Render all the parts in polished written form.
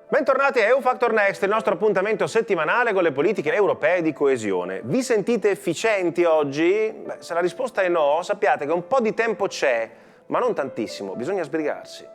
Bentornati a EU Factor Next, il nostro appuntamento settimanale con le politiche europee di coesione. Vi sentite efficienti oggi? Beh, se la risposta è no, sappiate che un po' di tempo c'è, ma non tantissimo, bisogna sbrigarsi.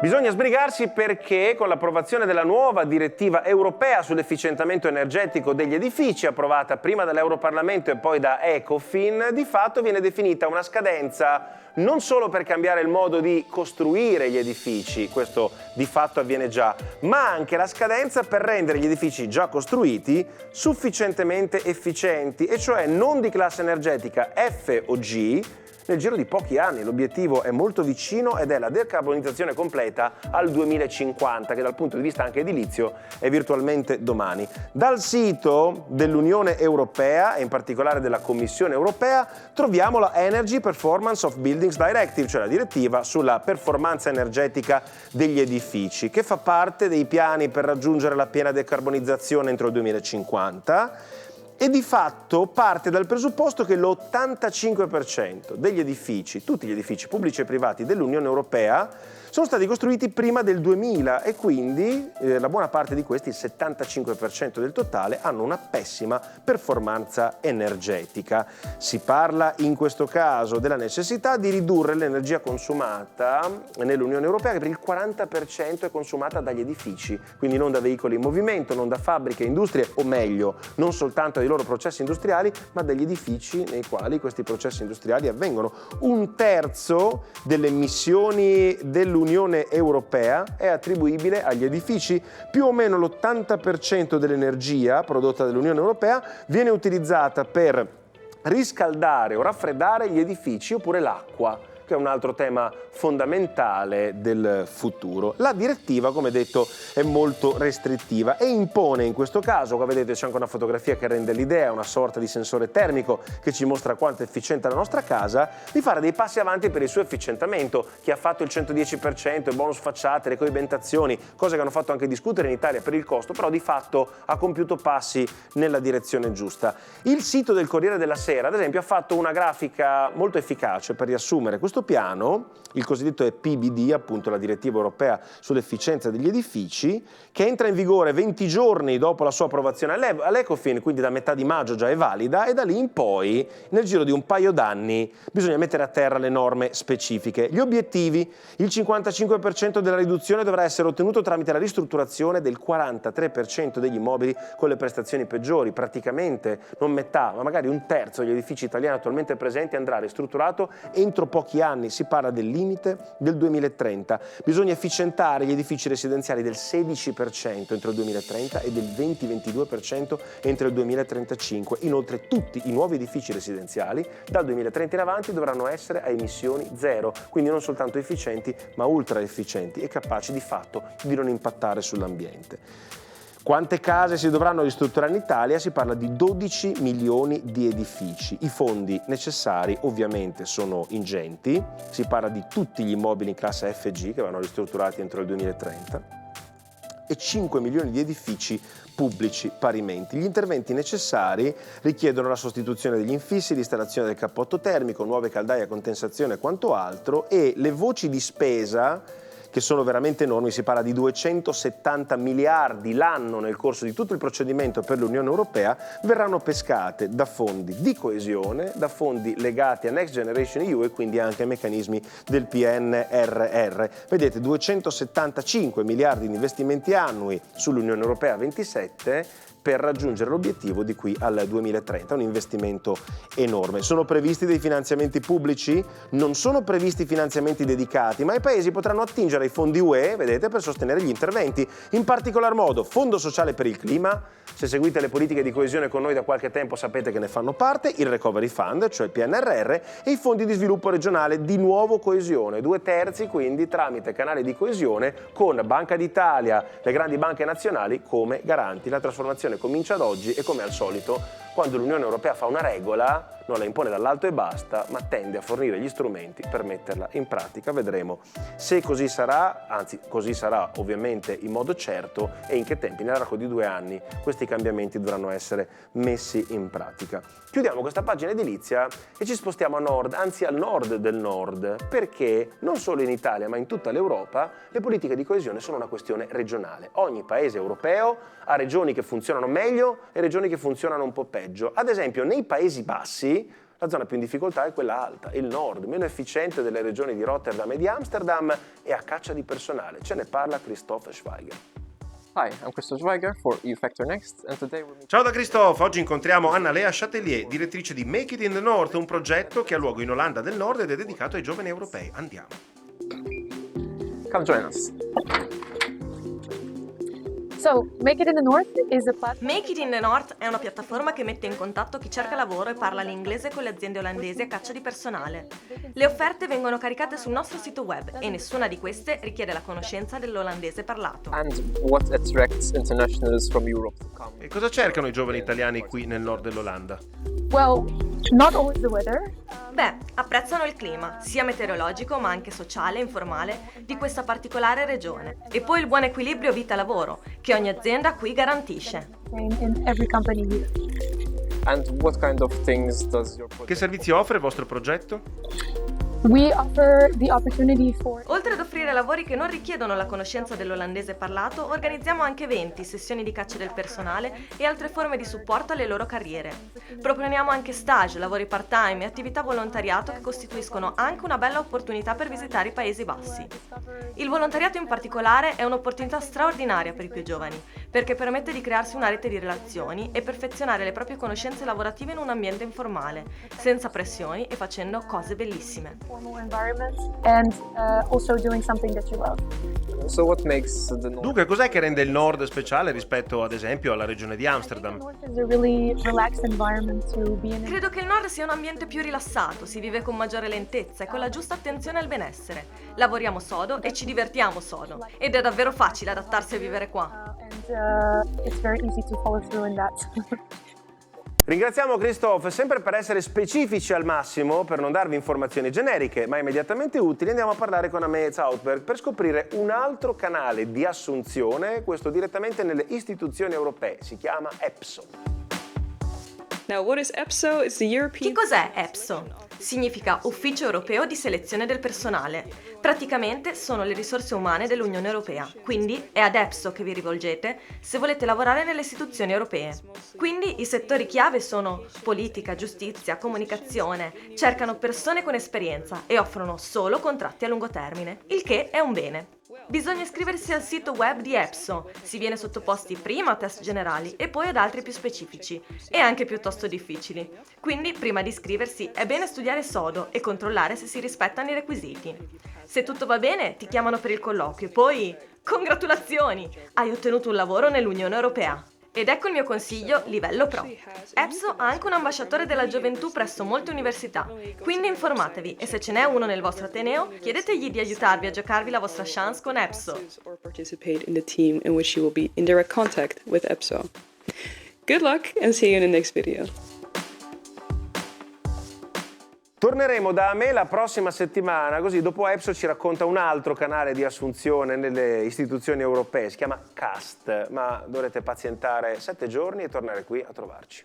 Bisogna sbrigarsi perché con l'approvazione della nuova direttiva europea sull'efficientamento energetico degli edifici, approvata prima dall'Europarlamento e poi da Ecofin, di fatto viene definita una scadenza non solo per cambiare il modo di costruire gli edifici, questo di fatto avviene già, ma anche la scadenza per rendere gli edifici già costruiti sufficientemente efficienti, e cioè non di classe energetica F o G, nel giro di pochi anni. L'obiettivo è molto vicino ed è la decarbonizzazione completa al 2050, che dal punto di vista anche edilizio è virtualmente domani. Dal sito dell'Unione Europea e in particolare della Commissione Europea troviamo la Energy Performance of Buildings Directive, cioè la direttiva sulla performance energetica degli edifici, che fa parte dei piani per raggiungere la piena decarbonizzazione entro il 2050. E di fatto parte dal presupposto che l'85% degli edifici, tutti gli edifici pubblici e privati dell'Unione Europea, sono stati costruiti prima del 2000 e quindi la buona parte di questi, il 75% del totale, hanno una pessima performance energetica. Si parla in questo caso della necessità di ridurre l'energia consumata nell'Unione Europea, che per il 40% è consumata dagli edifici, quindi non da veicoli in movimento, non da fabbriche, industrie, o meglio, non soltanto dai loro processi industriali, ma dagli edifici nei quali questi processi industriali avvengono. Un terzo delle emissioni dell'Unione Europea è attribuibile agli edifici. Più o meno l'80% dell'energia prodotta dall'Unione Europea viene utilizzata per riscaldare o raffreddare gli edifici oppure l'acqua, che è un altro tema fondamentale del futuro. La direttiva, come detto, è molto restrittiva e impone in questo caso, qua vedete c'è anche una fotografia che rende l'idea, una sorta di sensore termico che ci mostra quanto è efficiente la nostra casa, di fare dei passi avanti per il suo efficientamento. Chi ha fatto il 110%, il bonus facciate, le coibentazioni, cose che hanno fatto anche discutere in Italia per il costo, però di fatto ha compiuto passi nella direzione giusta. Il sito del Corriere della Sera, ad esempio, ha fatto una grafica molto efficace per riassumere questo piano, il cosiddetto PBD, appunto la direttiva europea sull'efficienza degli edifici, che entra in vigore 20 giorni dopo la sua approvazione all'Ecofin, quindi da metà di maggio già è valida, e da lì in poi, nel giro di un paio d'anni, bisogna mettere a terra le norme specifiche. Gli obiettivi: il 55% della riduzione dovrà essere ottenuto tramite la ristrutturazione del 43% degli immobili con le prestazioni peggiori, praticamente non metà, ma magari un terzo degli edifici italiani attualmente presenti andrà ristrutturato entro pochi anni. Si parla del limite del 2030. Bisogna efficientare gli edifici residenziali del 16% entro il 2030 e del 20-22% entro il 2035. Inoltre tutti i nuovi edifici residenziali dal 2030 in avanti dovranno essere a emissioni zero, quindi non soltanto efficienti ma ultra efficienti e capaci di fatto di non impattare sull'ambiente. Quante case si dovranno ristrutturare in Italia? Si parla di 12 milioni di edifici. I fondi necessari ovviamente sono ingenti, si parla di tutti gli immobili in classe F e G che vanno ristrutturati entro il 2030 e 5 milioni di edifici pubblici parimenti. Gli interventi necessari richiedono la sostituzione degli infissi, l'installazione del cappotto termico, nuove caldaie a condensazione e quanto altro, e le voci di spesa, che sono veramente enormi, si parla di 270 miliardi l'anno nel corso di tutto il procedimento per l'Unione Europea, verranno pescate da fondi di coesione, da fondi legati a Next Generation EU e quindi anche ai meccanismi del PNRR. Vedete, 275 miliardi di investimenti annui sull'Unione Europea 27 per raggiungere l'obiettivo di qui al 2030, un investimento enorme. Sono previsti dei finanziamenti pubblici? Non sono previsti finanziamenti dedicati, ma i paesi potranno attingere ai fondi UE, vedete, per sostenere gli interventi. In particolar modo, Fondo Sociale per il Clima, se seguite le politiche di coesione con noi da qualche tempo sapete che ne fanno parte, il Recovery Fund, cioè il PNRR, e i fondi di sviluppo regionale, di nuovo coesione, 2/3 quindi tramite canali di coesione con Banca d'Italia, le grandi banche nazionali come garanti. La trasformazione comincia ad oggi e come al solito quando l'Unione Europea fa una regola, non la impone dall'alto e basta, ma tende a fornire gli strumenti per metterla in pratica. Vedremo se così sarà, anzi così sarà ovviamente in modo certo, e in che tempi, nell'arco di 2 anni, questi cambiamenti dovranno essere messi in pratica. Chiudiamo questa pagina edilizia e ci spostiamo a nord, anzi al nord del nord, perché non solo in Italia ma in tutta l'Europa le politiche di coesione sono una questione regionale. Ogni paese europeo ha regioni che funzionano meglio e regioni che funzionano un po' peggio. Ad esempio nei Paesi Bassi la zona più in difficoltà è quella alta, il nord, meno efficiente delle regioni di Rotterdam e di Amsterdam e a caccia di personale. Ce ne parla Christophe Schweiger. Hi, I'm Christophe Schweiger for EU Factor Next and today we're... Ciao da Christophe, oggi incontriamo Anna-Lea Chatelier, direttrice di Make It in the North, un progetto che ha luogo in Olanda del Nord ed è dedicato ai giovani europei. Andiamo. Come join us. So, Make It in the North is a platform. Make It in the North è una piattaforma che mette in contatto chi cerca lavoro e parla l'inglese con le aziende olandesi a caccia di personale. Le offerte vengono caricate sul nostro sito web e nessuna di queste richiede la conoscenza dell'olandese parlato. And what attracts internationals from Europe to come? E cosa cercano i giovani italiani qui nel nord dell'Olanda? Well, not always the weather. Beh, apprezzano il clima, sia meteorologico ma anche sociale e informale, di questa particolare regione. E poi il buon equilibrio vita-lavoro, che ogni azienda qui garantisce. In every company here. And what kind of things does your Che project... servizi offre il vostro progetto? We offer the opportunity for Oltre ad offrire lavori che non richiedono la conoscenza dell'olandese parlato, organizziamo anche eventi, sessioni di caccia del personale e altre forme di supporto alle loro carriere. Proponiamo anche stage, lavori part-time e attività volontariato che costituiscono anche una bella opportunità per visitare i Paesi Bassi. Il volontariato in particolare è un'opportunità straordinaria per i più giovani, perché permette di crearsi una rete di relazioni e perfezionare le proprie conoscenze lavorative in un ambiente informale, senza pressioni e facendo cose bellissime. formal environments and also doing something that you love. So what makes the North... Dunque, cos'è che rende il nord speciale rispetto, ad esempio, alla regione di The Amsterdam? North is a really relaxed environment to be in. Credo che il nord sia un ambiente più rilassato, si vive con maggiore lentezza e con la giusta attenzione al benessere. Lavoriamo sodo e ci divertiamo sodo, ed è davvero facile adattarsi a vivere qua. And it's very easy to follow through in that. Ringraziamo Christophe, sempre per essere specifici al massimo, per non darvi informazioni generiche, ma immediatamente utili, andiamo a parlare con Amee Zoutberg per scoprire un altro canale di assunzione, questo direttamente nelle istituzioni europee, si chiama EPSO. Now, what is EPSO? It's the Che European... cos'è EPSO? Significa Ufficio Europeo di Selezione del Personale. Praticamente sono le risorse umane dell'Unione Europea, quindi è ad EPSO che vi rivolgete se volete lavorare nelle istituzioni europee. Quindi i settori chiave sono politica, giustizia, comunicazione, cercano persone con esperienza e offrono solo contratti a lungo termine, il che è un bene. Bisogna iscriversi al sito web di EPSO, si viene sottoposti prima a test generali e poi ad altri più specifici e anche piuttosto difficili. Quindi prima di iscriversi è bene studiare sodo e controllare se si rispettano i requisiti. Se tutto va bene ti chiamano per il colloquio e poi congratulazioni! Hai ottenuto un lavoro nell'Unione Europea. Ed ecco il mio consiglio livello pro. EPSO ha anche un ambasciatore della gioventù presso molte università, quindi informatevi e se ce n'è uno nel vostro ateneo, chiedetegli di aiutarvi a giocarvi la vostra chance con EPSO. or participate in the team in which you will be in direct contact with EPSO. Good luck and see you in the next video. Torneremo da me la prossima settimana, così dopo EPSO ci racconta un altro canale di assunzione nelle istituzioni europee, si chiama CAST, ma dovrete pazientare 7 giorni e tornare qui a trovarci.